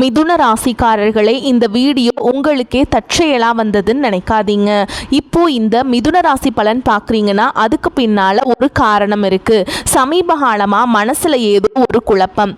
மிதுன ராசிக்காரர்களே, இந்த வீடியோ உங்களுக்கே தற்செயலா வந்ததுன்னு நினைக்காதீங்க. இப்போ இந்த மிதுன ராசி பலன் பார்க்குறீங்கன்னா அதுக்கு பின்னால ஒரு காரணம் இருக்கு. சமீப காலமா மனசுல ஏதோ ஒரு குழப்பம்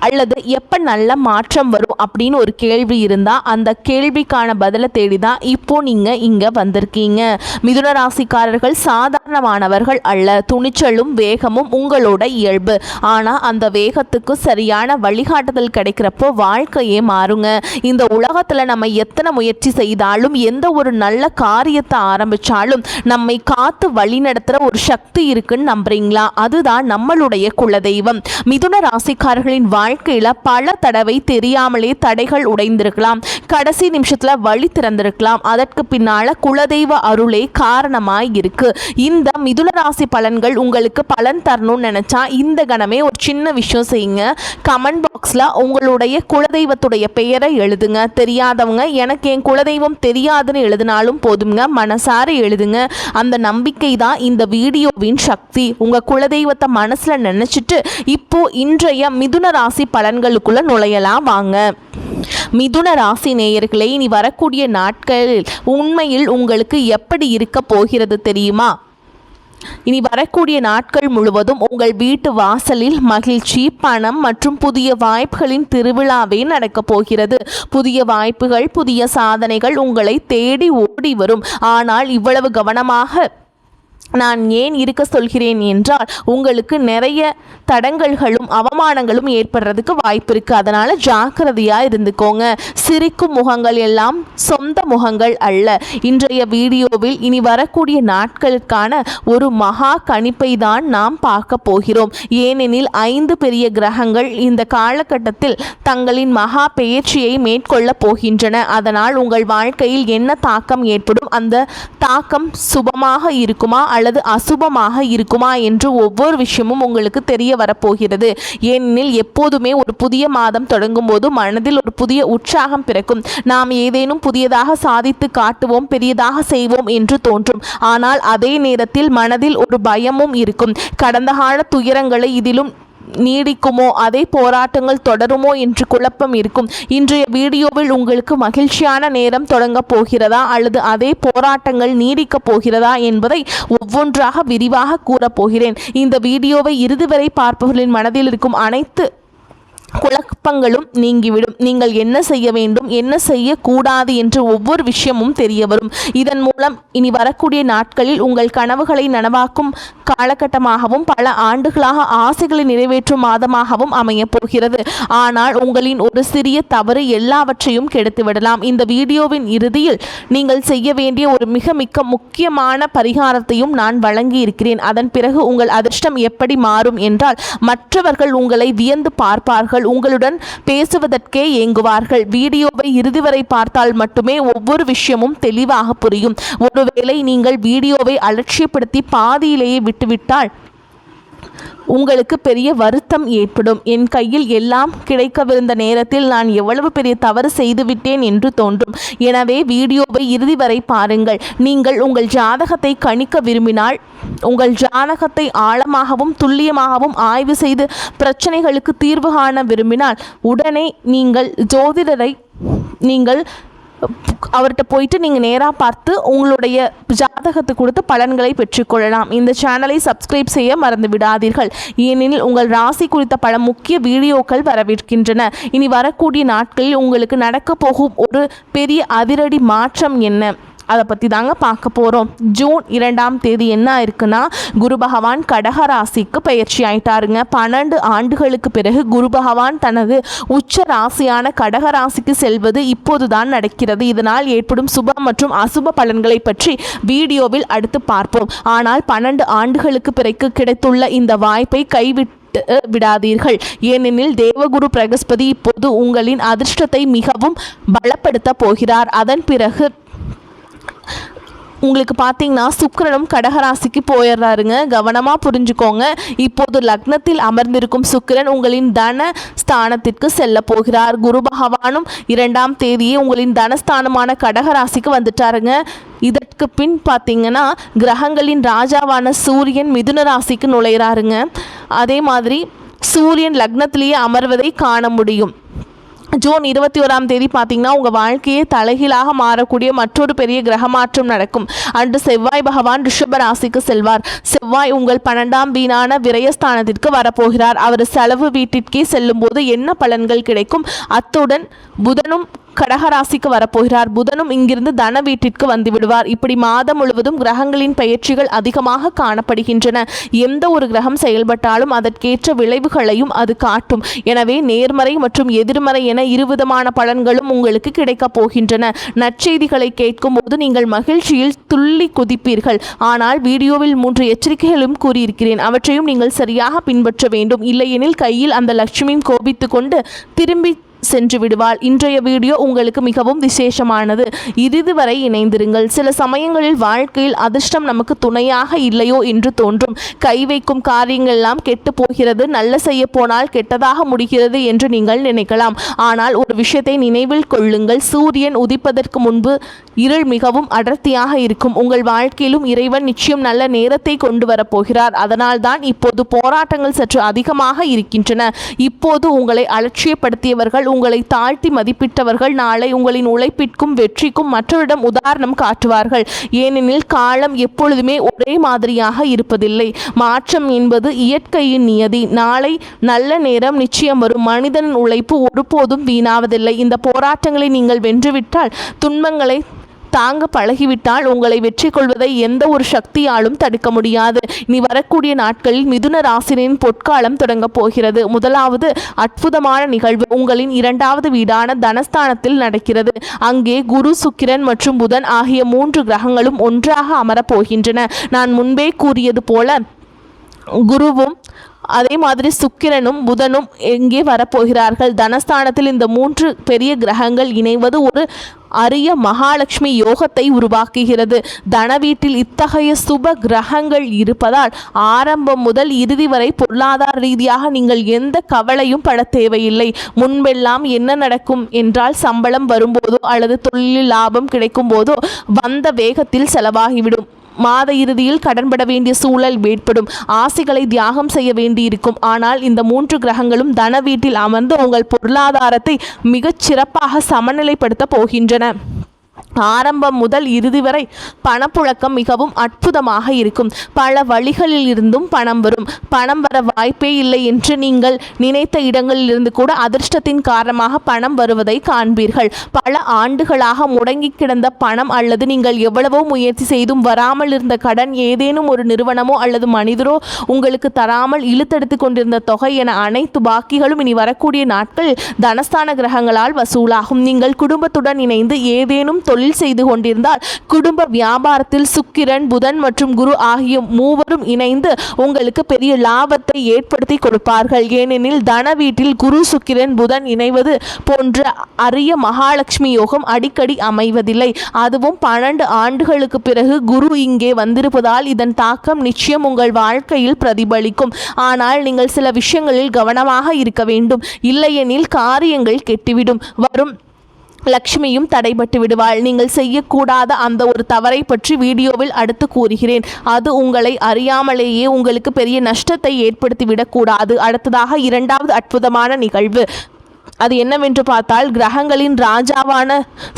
அல்லது எப்போ நல்ல மாற்றம் வரும் அப்படின்னு ஒரு கேள்வி இருந்தால் அந்த கேள்விக்கான பதிலை தேடி தான் இப்போ நீங்கள் இங்கே வந்திருக்கீங்க. மிதுன ராசிக்காரர்கள் சாதாரணமானவர்கள் அல்ல. துணிச்சலும் வேகமும் உங்களோட இயல்பு. ஆனால் அந்த வேகத்துக்கு சரியான வழிகாட்டுதல் கிடைக்கிறப்போ வாழ்க்கையே மாறுங்க. இந்த உலகத்தில் நம்ம எத்தனை முயற்சி செய்தாலும் எந்த ஒரு நல்ல காரியத்தை ஆரம்பித்தாலும் நம்மை காத்து வழி நடத்துகிற ஒரு சக்தி இருக்குன்னு நம்புறீங்களா? அதுதான் நம்மளுடைய குலதெய்வம். மிதுன ராசிக்காரர்களின் வாழ்க்கையில் பல தடவை தெரியாமலே தடைகள் உடைந்திருக்கலாம். கடைசி நிமிஷத்தில் வழி திறந்திருக்கலாம். அதற்கு பின்னால குலதெய்வ அருளே காரணமாய் இருக்கு. இந்த மிதுன ராசி பலன்கள் உங்களுக்கு பலன் தரணும்னு நினைச்சா இந்த கணமே ஒரு சின்ன விஷயம் செய்யுங்க. கமெண்ட் பாக்ஸில் உங்களுடைய குலதெய்வத்துடைய பெயரை எழுதுங்க. தெரியாதவங்க எனக்கு என் குலதெய்வம் தெரியாதுன்னு எழுதினாலும் போதுங்க, மனசார எழுதுங்க. அந்த நம்பிக்கை தான் இந்த வீடியோவின் சக்தி. உங்கள் குலதெய்வத்தை மனசில் நினச்சிட்டு இப்போ இன்றைய மிதுன ராசி பலன்களுக்குள்ள நுழையலாம் வாங்க. மிதுன ராசி நேயர்களே, இனி வரக்கூடிய நாட்களில் உண்மையில் உங்களுக்கு எப்படி இருக்க போகிறது தெரியுமா? இனி வரக்கூடிய நாட்கள் முழுவதும் உங்கள் வீட்டு வாசலில் மகிழ்ச்சி, பணம் மற்றும் புதிய வாய்ப்புகளின் திருவிழாவே நடக்கப் போகிறது. புதிய வாய்ப்புகள், புதிய சாதனைகள் உங்களை தேடி ஓடி வரும். ஆனால் இவ்வளவு கவனமாக நான் ஏன் இருக்க சொல்கிறேன் என்றால் உங்களுக்கு நிறைய தடங்கல்களும் அவமானங்களும் ஏற்படுறதுக்கு வாய்ப்பு இருக்குது. அதனால் ஜாக்கிரதையாக இருந்துக்கோங்க. சிரிக்கும் முகங்கள் எல்லாம் சொந்த முகங்கள் அல்ல. இன்றைய வீடியோவில் இனி வரக்கூடிய நாட்களுக்கான ஒரு மகா கணிப்பை தான் நாம் பார்க்க போகிறோம். ஏனெனில் 5 பெரிய கிரகங்கள் இந்த காலகட்டத்தில் தங்களின் மகா பெயர்ச்சியை மேற்கொள்ள போகின்றன. அதனால் உங்கள் வாழ்க்கையில் என்ன தாக்கம் ஏற்படும், அந்த தாக்கம் சுபமாக இருக்குமா அல்லது அசுபமாக இருக்குமா என்று ஒவ்வொரு விஷயமும் உங்களுக்கு தெரிய வரப்போகிறது. ஏனெனில் எப்போதுமே ஒரு புதிய மாதம் தொடங்கும் போது மனதில் ஒரு புதிய உற்சாகம் பிறக்கும். நாம் ஏதேனும் புதியதாக சாதித்து காட்டுவோம், பெரியதாக செய்வோம் என்று தோன்றும். ஆனால் அதே நேரத்தில் மனதில் ஒரு பயமும் இருக்கும். கடந்த கால துயரங்களை இதிலும் நீடிக்குமோ, அதே போராட்டங்கள் தொடருமோ என்று குழப்பம் இருக்கும். இன்றைய வீடியோவில் உங்களுக்கு மகிழ்ச்சியான நேரம் தொடங்க போகிறதா அல்லது அதே போராட்டங்கள் நீடிக்க போகிறதா என்பதை ஒவ்வொன்றாக விரிவாக கூறப்போகிறேன். இந்த வீடியோவை இறுதி வரை பார்ப்பவர்களின் மனதில் இருக்கும் அனைத்து குழப்பங்களும் நீங்கிவிடும். நீங்கள் என்ன செய்ய வேண்டும், என்ன செய்யக்கூடாது என்று ஒவ்வொரு விஷயமும் தெரிய வரும். இதன் மூலம் இனி வரக்கூடிய நாட்களில் உங்கள் கனவுகளை நனவாக்கும் காலகட்டமாகவும் பல ஆண்டுகளாக ஆசைகளை நிறைவேற்றும் மாதமாகவும் அமையப் போகிறது. ஆனால் உங்களின் ஒரு சிறிய தவறு எல்லாவற்றையும் கெடுத்துவிடலாம். இந்த வீடியோவின் இறுதியில் நீங்கள் செய்ய வேண்டிய ஒரு மிக முக்கியமான பரிகாரத்தையும் நான் வழங்கி இருக்கிறேன். அதன் பிறகு உங்கள் அதிர்ஷ்டம் எப்படி மாறும் என்றால் மற்றவர்கள் உங்களை வியந்து பார்ப்பார்கள், உங்களுடன் பேசுவதற்கே ஏங்குவார்கள். வீடியோவை இறுதி வரை பார்த்தால் மட்டுமே ஒவ்வொரு விஷயமும் தெளிவாக புரியும். ஒருவேளை நீங்கள் வீடியோவை அலட்சியப்படுத்தி பாதியிலேயே விட்டுவிட்டால் உங்களுக்கு பெரிய வருத்தம் ஏற்படும். என் கையில் எல்லாம் கிடைக்கவிருந்த நேரத்தில் நான் எவ்வளவு பெரிய தவறு செய்துவிட்டேன் என்று தோன்றும். எனவே வீடியோவை இறுதி வரை பாருங்கள். நீங்கள் உங்கள் ஜாதகத்தை கணிக்க விரும்பினால், உங்கள் ஜாதகத்தை ஆழமாகவும் துல்லியமாகவும் ஆய்வு செய்து பிரச்சனைகளுக்கு தீர்வு காண விரும்பினால் உடனே நீங்கள் ஜோதிடரை அவர்கிட்ட போயிட்டு நீங்கள் நேராக பார்த்து உங்களுடைய ஜாதகத்தை கொடுத்து பலன்களை பெற்றுக்கொள்ளலாம். இந்த சேனலை சப்ஸ்கிரைப் செய்ய மறந்து விடாதீர்கள். ஏனெனில் உங்கள் ராசி குறித்த பல முக்கிய வீடியோக்கள் வரவிருக்கின்றன. இனி வரக்கூடிய நாட்களில் உங்களுக்கு நடக்க போகும் ஒரு பெரிய அதிரடி மாற்றம் என்ன, அதை பற்றி தாங்க பார்க்க போகிறோம். ஜூன் 2ஆம் தேதி என்ன இருக்குன்னா, குரு பகவான் கடக ராசிக்கு பயிற்சி ஆயிட்டாருங்க. 12 ஆண்டுகளுக்கு பிறகு குரு பகவான் தனது உச்ச ராசியான கடக ராசிக்கு செல்வது இப்போதுதான் நடக்கிறது. இதனால் ஏற்படும் சுப மற்றும் அசுப பலன்களை பற்றி வீடியோவில் அடுத்து பார்ப்போம். ஆனால் 12 ஆண்டுகளுக்கு பிறகு கிடைத்துள்ள இந்த வாய்ப்பை கைவிட்டு விடாதீர்கள். ஏனெனில் தேவகுரு பிரகஸ்பதி இப்போது உங்களின் அதிர்ஷ்டத்தை மிகவும் பலப்படுத்த போகிறார். அதன் பிறகு உங்களுக்கு பார்த்தீங்கன்னா சுக்கிரனும் கடகராசிக்கு போயிடுறாருங்க. கவனமாக புரிஞ்சுக்கோங்க. இப்போது லக்னத்தில் அமர்ந்திருக்கும் சுக்கிரன் உங்களின் தன ஸ்தானத்திற்கு செல்ல போகிறார். குரு பகவானும் 2ஆம் தேதியே உங்களின் தனஸ்தானமான கடகராசிக்கு வந்துட்டாருங்க. இதற்கு பின் பார்த்தீங்கன்னா கிரகங்களின் ராஜாவான சூரியன் மிதுன ராசிக்கு நுழைகிறாருங்க. அதே மாதிரி சூரியன் லக்னத்திலேயே அமர்வதை காண முடியும். ஜூன் 21ஆம் தேதி பார்த்தீங்கன்னா உங்கள் வாழ்க்கையே தலைகீழாக மாறக்கூடிய மற்றொரு பெரிய கிரக மாற்றம் நடக்கும். அன்று செவ்வாய் பகவான் ரிஷப ராசிக்கு செல்வார். செவ்வாய் உங்கள் 12ஆம் வீணான விரயஸ்தானத்திற்கு வரப்போகிறார். அவர் செலவு வீட்டிற்கே செல்லும் போது என்ன பலன்கள் கிடைக்கும்? அத்துடன் புதனும் கடகராசிக்கு வரப்போகிறார். புதனும் இங்கிருந்து தன வீட்டிற்கு வந்து விடுவார். இப்படி மாதம் முழுவதும் கிரகங்களின் பெயர்ச்சிகள் அதிகமாக காணப்படுகின்றன. எந்த ஒரு கிரகம் செயல்பட்டாலும் அதற்கேற்ற விளைவுகளையும் அது காட்டும். எனவே நேர்மறை மற்றும் எதிர்மறை என இருவிதமான பலன்களும் உங்களுக்கு கிடைக்கப் போகின்றன. நற்செய்திகளை கேட்கும் போது நீங்கள் மகிழ்ச்சியில் துள்ளி குதிப்பீர்கள். ஆனால் வீடியோவில் 3 எச்சரிக்கைகளும் கூறியிருக்கிறேன். அவற்றையும் நீங்கள் சரியாக பின்பற்ற வேண்டும். இல்லையெனில் கையில் அந்த லட்சுமியும் கோபித்து கொண்டு திரும்பி சென்று விடுவாள். இன்றைய வீடியோ உங்களுக்கு மிகவும் விசேஷமானது. இறுதி வரை இணைந்திருங்கள். சில சமயங்களில் வாழ்க்கையில் அதிர்ஷ்டம் நமக்கு துணையாக இல்லையோ என்று தோன்றும். கை வைக்கும் காரியங்கள் எல்லாம் கெட்டு போகிறது, நல்ல செய்ய போனால் கெட்டதாக முடிகிறது என்று நீங்கள் நினைக்கலாம். ஆனால் ஒரு விஷயத்தை நினைவில் கொள்ளுங்கள். சூரியன் உதிப்பதற்கு முன்பு இருள் மிகவும் அடர்த்தியாக இருக்கும். உங்கள் வாழ்க்கையிலும் இறைவன் நிச்சயம் நல்ல நேரத்தை கொண்டு வரப்போகிறார். அதனால்தான் இப்போது போராட்டங்கள் சற்று அதிகமாக இருக்கின்றன. இப்போது உங்களை அலட்சியப்படுத்தியவர்கள், உங்களை தாழ்த்தி மதிப்பிட்டவர்கள் நாளை உங்களின் உழைப்பிற்கும் வெற்றிக்கும் மற்றவரிடம் உதாரணம் காட்டுவார்கள். ஏனெனில் காலம் எப்பொழுதுமே ஒரே மாதிரியாக இருப்பதில்லை. மாற்றம் என்பது இயற்கையின் நியதி. நாளை நல்ல நேரம் நிச்சயம் வரும். மனிதனின் உழைப்பு ஒருபோதும் வீணாவதில்லை. இந்த போராட்டங்களை நீங்கள் வென்றுவிட்டால், துன்பங்களை தாங்க பழகிவிட்டால் உங்களை வெற்றி கொள்வதை எந்த ஒரு சக்தியாலும் தடுக்க முடியாது. இனி வரக்கூடிய நாட்களில் மிதுன ராசினின் பொற்காலம் தொடங்கப் போகிறது. முதலாவது அற்புதமான நிகழ்வு உங்களின் 2வது வீடான தனஸ்தானத்தில் நடக்கிறது. அங்கே குரு, சுக்கிரன் மற்றும் புதன் ஆகிய 3 கிரகங்களும் ஒன்றாக அமரப் போகின்றன. நான் முன்பே கூறியது போல குருவும் அதே மாதிரி சுக்கிரனும் புதனும் எங்கே வரப்போகிறார்கள். தனஸ்தானத்தில் இந்த 3 பெரிய கிரகங்கள் இணைவது ஒரு அரிய மகாலட்சுமி யோகத்தை உருவாக்குகிறது. தன வீட்டில் இத்தகைய சுப கிரகங்கள் இருப்பதால் ஆரம்பம் முதல் இறுதி வரை பொருளாதார ரீதியாக நீங்கள் எந்த கவலையும் பட தேவையில்லை. முன்பெல்லாம் என்ன நடக்கும் என்றால், சம்பளம் வரும்போதோ அல்லது தொழிலில் லாபம் கிடைக்கும் போதோ வந்த வேகத்தில் செலவாகிவிடும். மாத இறுதியில் கடன்பட வேண்டிய சூழல் ஏற்படும். ஆசைகளை தியாகம் செய்ய வேண்டியிருக்கும். ஆனால் இந்த 3 கிரகங்களும் தன வீட்டில் அமர்ந்து உங்கள் பொருளாதாரத்தை மிகச் சிறப்பாக சமநிலைப்படுத்த போகின்றன. ஆரம்பம் முதல் இறுதி வரை பணப்புழக்கம் மிகவும் அற்புதமாக இருக்கும். பல வழிகளில் இருந்தும் பணம் வரும். பணம் வர வாய்ப்பே இல்லை என்று நீங்கள் நினைத்த இடங்களிலிருந்து கூட அதிர்ஷ்டத்தின் காரணமாக பணம் வருவதை காண்பீர்கள். பல ஆண்டுகளாக முடங்கி கிடந்த பணம் அல்லது நீங்கள் எவ்வளவோ முயற்சி செய்தும் வராமல் இருந்த கடன், ஏதேனும் ஒரு நிறுவனமோ அல்லது மனிதரோ உங்களுக்கு தராமல் இழுத்தெடுத்து கொண்டிருந்த தொகை என அனைத்து பாக்கிகளும் இனி வரக்கூடிய நாட்கள் தனஸ்தான கிரகங்களால் வசூலாகும். நீங்கள் குடும்பத்துடன் இணைந்து ஏதேனும் தொழில் செய்து கொண்டிருந்தால் குடும்ப வியாபாரத்தில் சுக்கிரன், புதன் மற்றும் குரு ஆகிய 3வரும் இணைந்து உங்களுக்கு பெரிய லாபத்தை ஏற்படுத்தி கொடுப்பார்கள். ஏனெனில் தன வீட்டில் குரு, சுக்கிரன், புதன் இணைவது போன்ற அரிய மகாலட்சுமி யோகம் அடிக்கடி அமைவதில்லை. அதுவும் 12 ஆண்டுகளுக்கு பிறகு குரு இங்கே வந்திருப்பதால் இதன் தாக்கம் நிச்சயம் உங்கள் வாழ்க்கையில் பிரதிபலிக்கும். ஆனால் நீங்கள் சில விஷயங்களில் கவனமாக இருக்க வேண்டும். இல்லையெனில் காரியங்கள் கெட்டுவிடும். வரும் லக்ஷ்மியும் தடைபட்டு விடுவாள். நீங்கள் செய்யக்கூடாத அந்த ஒரு தவறை பற்றி வீடியோவில் அடுத்து கூறுகிறேன். அது உங்களை அறியாமலேயே உங்களுக்கு பெரிய நஷ்டத்தை ஏற்படுத்திவிடக்கூடாது. அடுத்ததாக 2வது அற்புதமான நிகழ்வு. அது என்னவென்று பார்த்தால், கிரகங்களின் ராஜாவான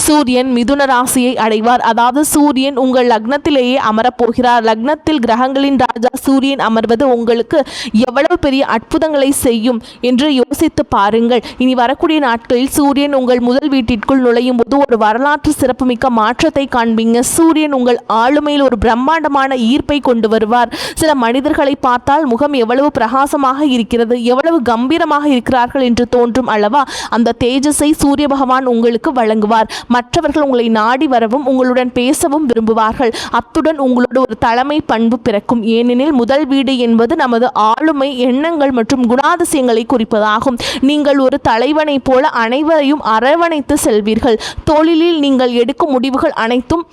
சூரியன் மிதுன ராசியை அடைவார். அதாவது சூரியன் உங்கள் லக்னத்திலேயே அமரப்போகிறார். லக்னத்தில் கிரகங்களின் ராஜா சூரியன் அமர்வது உங்களுக்கு எவ்வளவு பெரிய அற்புதங்களை செய்யும் என்று யோசித்து பாருங்கள். இனி வரக்கூடிய நாட்களில் சூரியன் உங்கள் முதல் வீட்டிற்குள் நுழையும் போது ஒரு வரலாற்று சிறப்புமிக்க மாற்றத்தை காண்பீங்க. சூரியன் உங்கள் ஆளுமையில் ஒரு பிரம்மாண்டமான ஈர்ப்பை கொண்டு வருவார். சில மனிதர்களை பார்த்தால் முகம் எவ்வளவு பிரகாசமாக இருக்கிறது, எவ்வளவு கம்பீரமாக இருக்கிறார்கள் என்று தோன்றும் அல்லவா? அந்த தேஜஸை சூரிய பகவான் உங்களுக்கு வழங்குவார். மற்றவர்கள் உங்களை நாடி வரவும் உங்களுடன் பேசவும் விரும்புவார்கள். அத்துடன் உங்களோட ஒரு தலைமை பண்பு பிறக்கும். ஏனெனில் முதல் வீடு என்பது நமது ஆளுமை, எண்ணங்கள் மற்றும் குணாதிசயங்களை குறிப்பதாகும். நீங்கள் ஒரு தலைவனை போல அனைவரையும் அரவணைத்து செல்வீர்கள். தொழிலில் நீங்கள் எடுக்கும் முடிவுகள் அனைத்தும்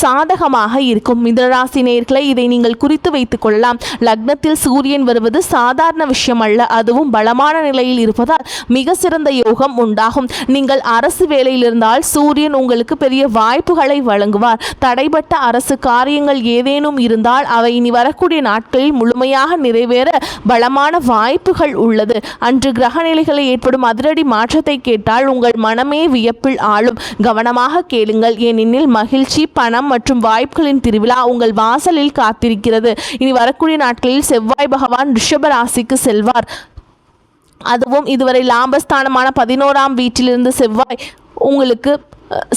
சாதகமாக இருக்கும். மிதுனராசி நேயர்களே, இதை நீங்கள் குறித்து வைத்துக் கொள்ளலாம். லக்னத்தில் சூரியன் வருவது சாதாரண விஷயம் அல்ல. அதுவும் பலமான நிலையில் இருப்பதால் மிக சிறந்த யோகம் உண்டாகும். நீங்கள் அரசு வேலையில் இருந்தால் சூரியன் உங்களுக்கு பெரிய வாய்ப்புகளை வழங்குவார். தடைபட்ட அரசு காரியங்கள் ஏதேனும் இருந்தால் அவை இனி வரக்கூடிய நாட்களில் முழுமையாக நிறைவேற பலமான வாய்ப்புகள் உள்ளது. அன்று கிரகநிலைகளை ஏற்படும் அதிரடி மாற்றத்தை கேட்டால் உங்கள் மனமே வியப்பில் ஆளும். கவனமாக கேளுங்கள், ஏனெனில் மகிழ்ச்சி, பணம் மற்றும் வாய்ப்புகளின் திருவிழா உங்கள் வாசலில் காத்திருக்கிறது. இனி வரக்கூடிய நாட்களில் செவ்வாய் பகவான் ரிஷப ராசிக்கு செல்வார். அதுவும் இதுவரை லாபஸ்தானமான 11ஆம் வீட்டிலிருந்து செவ்வாய் உங்களுக்கு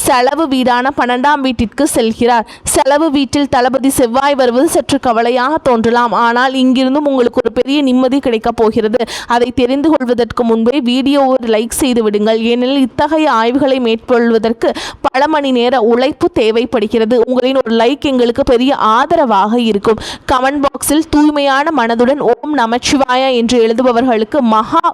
செலவு வீடான 12ஆம் வீட்டிற்கு செல்கிறார். செலவு வீட்டில் தளபதி செவ்வாய் வருவது சற்று கவலையாக தோன்றலாம். ஆனால் இங்கிருந்தும் உங்களுக்கு ஒரு பெரிய நிம்மதி கிடைக்கப் போகிறது. அதை தெரிந்து கொள்வதற்கு முன்பே வீடியோவை லைக் செய்து விடுங்கள். ஏனெனில் இத்தகைய ஆய்வுகளை மேற்கொள்வதற்கு பல மணி நேர உழைப்பு தேவைப்படுகிறது. உங்களின் ஒரு லைக் எங்களுக்கு பெரிய ஆதரவாக இருக்கும். கமெண்ட் பாக்ஸில் தூய்மையான மனதுடன் ஓம் நமச்சிவாய என்று எழுதுபவர்களுக்கு மகா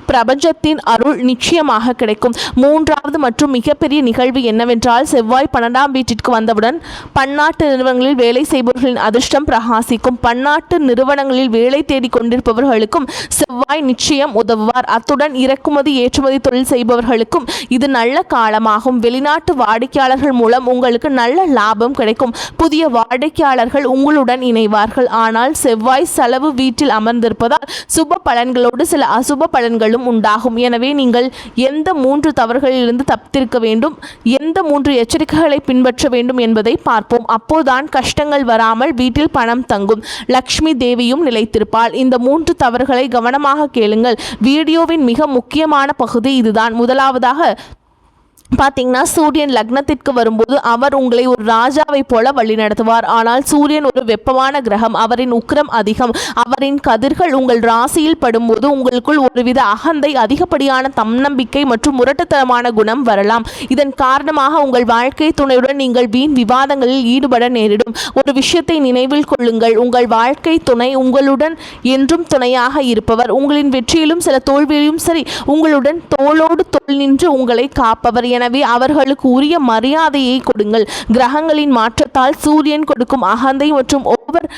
பிரபஞ்சத்தின் அருள் நிச்சயமாக கிடைக்கும். மூன்றாவது மற்றும் மிகப்பெரிய நிகழ்வு என்னவென்றால், செவ்வாய் 12ஆம் வீட்டிற்கு வந்தவுடன் பன்னாட்டு நிறுவனங்களில் வேலை செய்பவர்களின் அதிர்ஷ்டம் பிரகாசிக்கும். பன்னாட்டு நிறுவனங்களில் வேலை தேடிக் கொண்டிருப்பவர்களுக்கும் செவ்வாய் நிச்சயம் உதவுவார். அத்துடன் இறக்குமதி ஏற்றுமதி தொழில் செய்பவர்களுக்கும் இது நல்ல காலமாகும். வெளிநாட்டு வாடிக்கையாளர்கள் மூலம் உங்களுக்கு நல்ல லாபம் கிடைக்கும். புதிய வாடிக்கையாளர்கள் உங்களுடன் இணைவார்கள். ஆனால் செவ்வாய் செலவு வீட்டில் அமர்ந்திருப்பதால் சுப பலன்களோடு சில அசுப பலன்களும் உண்டாகும். எனவே நீங்கள் எந்த 3 தவறுகளிலிருந்து தப்பித்திருக்க வேண்டும், எந்த 3 எச்சரிக்கைகளை பின்பற்ற வேண்டும் என்பதை பார்ப்போம். அப்போதுதான் கஷ்டங்கள் வராமல் வீட்டில் பணம் தங்கும், லக்ஷ்மி தேவியும் நிலைத்திருப்பாள். இந்த 3 தவறுகளை கவனமாக கேளுங்கள். வீடியோவின் மிக முக்கியமான பகுதி இதுதான். முதலாவதாக பார்த்தீங்கன்னா, சூரியன் லக்னத்திற்கு வரும்போது அவர் உங்களை ஒரு ராஜாவை போல வழிநடத்துவார். ஆனால் சூரியன் ஒரு வெப்பமான கிரகம். அவரின் உக்கிரம் அதிகம். அவரின் கதிர்கள் உங்கள் ராசியில் படும்போது உங்களுக்குள் ஒருவித அகந்தை, அதிகப்படியான தன்னம்பிக்கை மற்றும் முரட்டுத்தனமான குணம் வரலாம். இதன் காரணமாக உங்கள் வாழ்க்கை துணையுடன் நீங்கள் வீண் விவாதங்களில் ஈடுபட நேரிடும். ஒரு விஷயத்தை நினைவில் கொள்ளுங்கள், உங்கள் வாழ்க்கை துணை உங்களுடன் என்றும் துணையாக இருப்பவர். உங்களின் வெற்றியிலும் சில தோல்வியிலும் சரி உங்களுடன் தோளோடு தோள் நின்று உங்களை காப்பவர். எனவே அவர்களுக்கு உரிய மரியாதையை கொடுங்கள். கிரகங்களின் மாற்றத்தால் சூரியன் கொடுக்கும் அகந்தை மற்றும் ஓவர்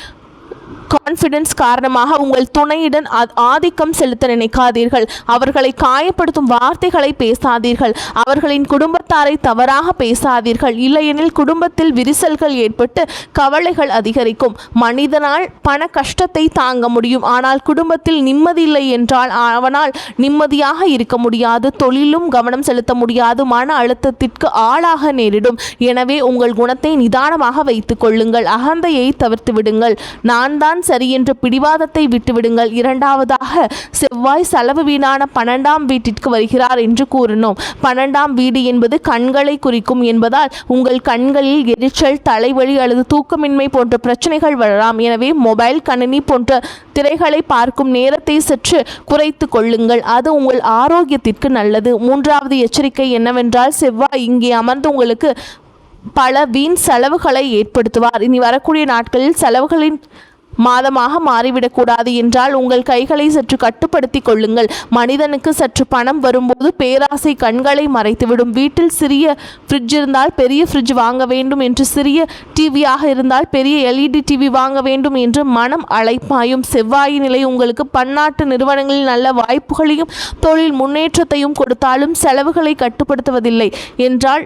கான்ஃபிடன்ஸ் காரணமாக உங்கள் துணையுடன் ஆதிக்கம் செலுத்த நினைக்காதீர்கள். அவர்களை காயப்படுத்தும் வார்த்தைகளை பேசாதீர்கள். அவர்களின் குடும்பத்தாரை தவறாக பேசாதீர்கள். இல்லையெனில் குடும்பத்தில் விரிசல்கள் ஏற்பட்டு கவலைகள் அதிகரிக்கும். மனிதனால் பண கஷ்டத்தை தாங்க முடியும், ஆனால் குடும்பத்தில் நிம்மதி இல்லை என்றால் அவனால் நிம்மதியாக இருக்க முடியாது. தொழிலும் கவனம் செலுத்த முடியாது. மன அழுத்தத்திற்கு ஆளாக நேரிடும். எனவே உங்கள் குணத்தை நிதானமாக வைத்துக் கொள்ளுங்கள். அகந்தையை தவிர்த்து விடுங்கள். நான் தான் சரி என்ற பிடிவாதத்தை விட்டுவிடுங்கள். இரண்டாவதாக, செவ்வாய் செலவு வீடான 12ஆம் வீட்டிற்கு வருகிறார் என்று கூறினோம். 12ஆம் வீடு என்பது கண்களை குறிக்கும் என்பதால் உங்கள் கண்களில் எரிச்சல், தலைவலி அல்லது தூக்கமின்மை போன்ற பிரச்சனைகள் வரலாம். எனவே மொபைல், கணினி போன்ற திரைகளை பார்க்கும் நேரத்தை சற்று குறைத்து கொள்ளுங்கள். அது உங்கள் ஆரோக்கியத்திற்கு நல்லது. மூன்றாவது எச்சரிக்கை என்னவென்றால், செவ்வாய் இங்கே அமர்ந்து உங்களுக்கு பல வீண் செலவுகளை ஏற்படுத்துவார். இனி வரக்கூடிய நாட்களில் செலவுகளின் மாதமாக மாறிவிடக்கூடாது என்றால் உங்கள் கைகளை சற்று கட்டுப்படுத்தி கொள்ளுங்கள். மனிதனுக்கு சற்று பணம் வரும்போது பேராசை கண்களை மறைத்துவிடும். வீட்டில் சிறிய ஃப்ரிட்ஜ் இருந்தால் பெரிய ஃப்ரிட்ஜ் வாங்க வேண்டும் என்று, சிறிய டிவியாக இருந்தால் பெரிய LED டிவி வாங்க வேண்டும் என்று மனம் அலைப்பாயும். செவ்வாயின் நிலை உங்களுக்கு பன்னாட்டு நிறுவனங்களில் நல்ல வாய்ப்புகளையும் தொழில் முன்னேற்றத்தையும் கொடுத்தாலும் செலவுகளை கட்டுப்படுத்துவதில்லை என்றால்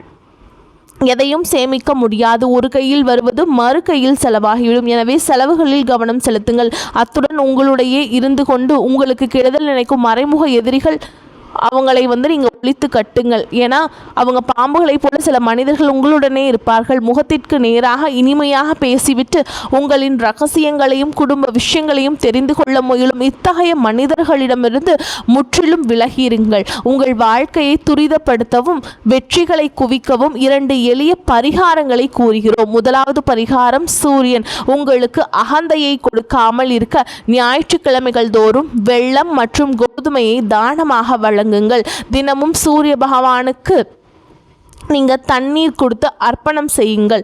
எதையும் சேமிக்க முடியாது. ஒரு கையில் வருவது மறு கையில் செலவாகிவிடும். எனவே செலவுகளில் கவனம் செலுத்துங்கள். அத்துடன் உங்களுடைய இருந்து கொண்டு உங்களுக்கு கெடுதல் நினைக்கும் மறைமுக எதிரிகள் அவங்களை நீங்கள் ஒழித்து கட்டுங்கள். ஏன்னா அவங்க பாம்புகளை போல சில மனிதர்கள் உங்களுடனே இருப்பார்கள். முகத்திற்கு நேராக இனிமையாக பேசிவிட்டு உங்களின் ரகசியங்களையும் குடும்ப விஷயங்களையும் தெரிந்து கொள்ள முயலும் இத்தகைய மனிதர்களிடமிருந்து முற்றிலும் விலகியிருங்கள். உங்கள் வாழ்க்கையை துரிதப்படுத்தவும் வெற்றிகளை குவிக்கவும் 2 எளிய பரிகாரங்களை கூறுகிறோம். முதலாவது பரிகாரம், சூரியன் உங்களுக்கு அகந்தையை கொடுக்காமல் இருக்க ஞாயிற்றுக்கிழமைகள் தோறும் வெல்லம் மற்றும் கோதுமையை தானமாக வழங்குங்கள். தினமும் சூரிய பகவானுக்கு நீங்கள் தண்ணீர் கொடுத்து அர்ப்பணம் செய்யுங்கள்.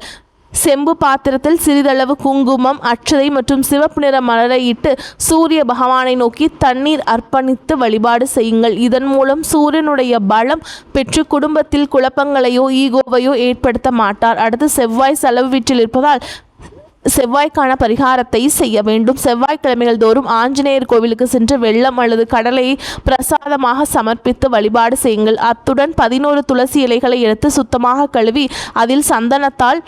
செம்பு பாத்திரத்தில் சிறிதளவு குங்குமம், அட்சதை மற்றும் சிவப்பு நிற மலரை இட்டு சூரிய பகவானை நோக்கி தண்ணீர் அர்ப்பணித்து வழிபாடு செய்யுங்கள். இதன் மூலம் சூரியனுடைய பலம் பெற்று குடும்பத்தில் குழப்பங்களையோ ஈகோவையோ ஏற்படுத்த மாட்டார். அடுத்து செவ்வாய் செலவு வீட்டில் இருப்பதால் செவ்வாய்க்கான பரிகாரத்தை செய்ய வேண்டும். செவ்வாய்க்கிழமைகள் தோறும் ஆஞ்சநேயர் கோவிலுக்கு சென்று வெள்ளம் அல்லது கடலையை பிரசாதமாக சமர்ப்பித்து வழிபாடு செய்யுங்கள். அத்துடன் 11 துளசி இலைகளை எடுத்து சுத்தமாக கழுவி அதில் சந்தனத்தால்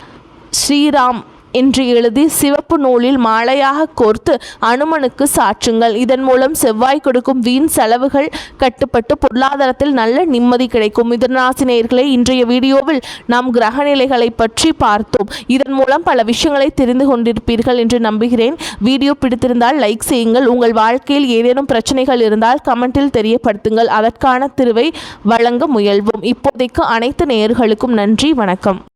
ஸ்ரீராம் என்று எழுதி சிவப்பு நூலில் மாலையாக கோர்த்து அனுமனுக்கு சாற்றுங்கள். இதன் மூலம் செவ்வாய் கொடுக்கும் வீண் செலவுகள் கட்டுப்பட்டு பொருளாதாரத்தில் நல்ல நிம்மதி கிடைக்கும். மிதுனராசி நேயர்களே, இன்றைய வீடியோவில் நாம் கிரக நிலைகளை பற்றி பார்த்தோம். இதன் மூலம் பல விஷயங்களை தெரிந்து கொண்டிருப்பீர்கள் என்று நம்புகிறேன். வீடியோ பிடித்திருந்தால் லைக் செய்யுங்கள். உங்கள் வாழ்க்கையில் ஏதேனும் பிரச்சனைகள் இருந்தால் கமெண்டில் தெரியப்படுத்துங்கள். அதற்கான தீர்வை வழங்க முயல்வோம். இப்போதைக்கு அனைத்து நேயர்களுக்கும் நன்றி, வணக்கம்.